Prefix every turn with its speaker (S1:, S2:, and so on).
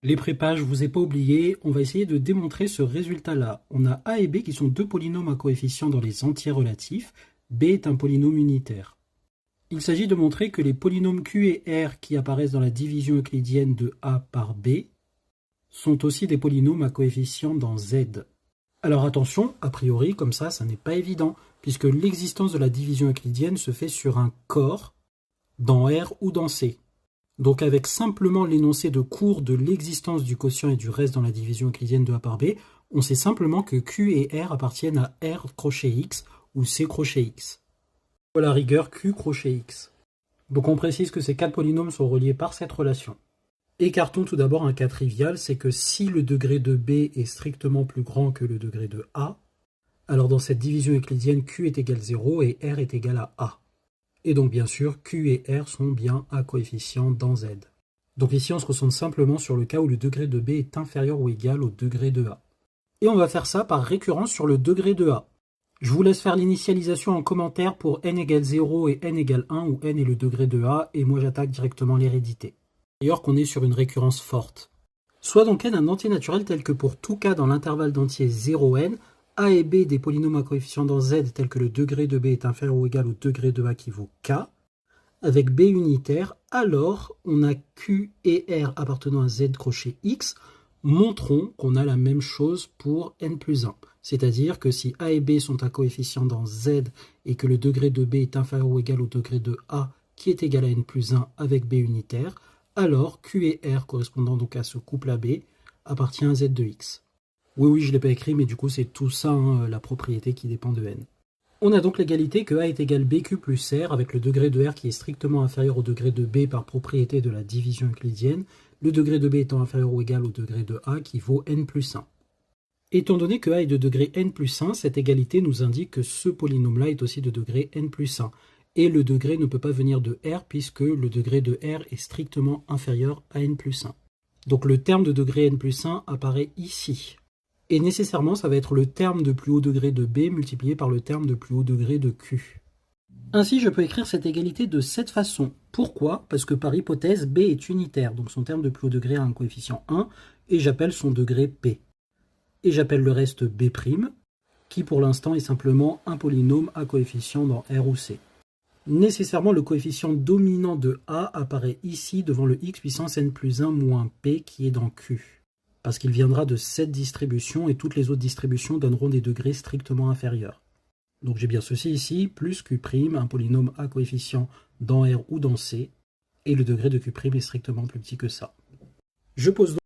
S1: Les prépas, je vous ai pas oublié, on va essayer de démontrer ce résultat-là. On a A et B qui sont deux polynômes à coefficients dans les entiers relatifs. B est un polynôme unitaire. Il s'agit de montrer que les polynômes Q et R qui apparaissent dans la division euclidienne de A par B sont aussi des polynômes à coefficients dans Z. Alors attention, a priori, comme ça n'est pas évident, puisque l'existence de la division euclidienne se fait sur un corps dans R ou dans C. Donc avec simplement l'énoncé de cours de l'existence du quotient et du reste dans la division euclidienne de A par B, on sait simplement que Q et R appartiennent à R crochet X ou C crochet X. Ou à la rigueur Q crochet X. Donc on précise que ces quatre polynômes sont reliés par cette relation. Écartons tout d'abord un cas trivial, c'est que si le degré de B est strictement plus grand que le degré de A, alors dans cette division euclidienne Q est égal à 0 et R est égal à A. Et donc bien sûr, Q et R sont bien à coefficient dans Z. Donc ici, on se concentre simplement sur le cas où le degré de B est inférieur ou égal au degré de A. Et on va faire ça par récurrence sur le degré de A. Je vous laisse faire l'initialisation en commentaire pour n égale 0 et n égale 1, où n est le degré de A, et moi j'attaque directement l'hérédité. D'ailleurs qu'on est sur une récurrence forte. Soit donc n un entier naturel tel que pour tout cas dans l'intervalle d'entiers 0n, A et B des polynômes à coefficient dans Z tels que le degré de B est inférieur ou égal au degré de A qui vaut K, avec B unitaire, alors on a Q et R appartenant à Z crochet X, montrons qu'on a la même chose pour n plus 1. C'est-à-dire que si A et B sont à coefficient dans Z et que le degré de B est inférieur ou égal au degré de A qui est égal à n plus 1 avec B unitaire, alors Q et R correspondant donc à ce couple AB appartient à Z de X. Oui, je ne l'ai pas écrit, mais du coup, c'est tout ça, la propriété qui dépend de n. On a donc l'égalité que A est égal BQ plus R, avec le degré de R qui est strictement inférieur au degré de B par propriété de la division euclidienne, le degré de B étant inférieur ou égal au degré de A qui vaut n plus 1. Étant donné que A est de degré n plus 1, cette égalité nous indique que ce polynôme-là est aussi de degré n plus 1. Et le degré ne peut pas venir de R puisque le degré de R est strictement inférieur à n plus 1. Donc le terme de degré n plus 1 apparaît ici. Et nécessairement, ça va être le terme de plus haut degré de B multiplié par le terme de plus haut degré de Q. Ainsi, je peux écrire cette égalité de cette façon. Pourquoi? Parce que par hypothèse, B est unitaire, donc son terme de plus haut degré a un coefficient 1, et j'appelle son degré P. Et j'appelle le reste B', qui pour l'instant est simplement un polynôme à coefficient dans R ou C. Nécessairement, le coefficient dominant de A apparaît ici devant le x puissance n plus 1 moins P qui est dans Q. Parce qu'il viendra de cette distribution et toutes les autres distributions donneront des degrés strictement inférieurs. Donc j'ai bien ceci ici, plus Q', un polynôme à coefficient dans R ou dans C, et le degré de Q' est strictement plus petit que ça. Je pose donc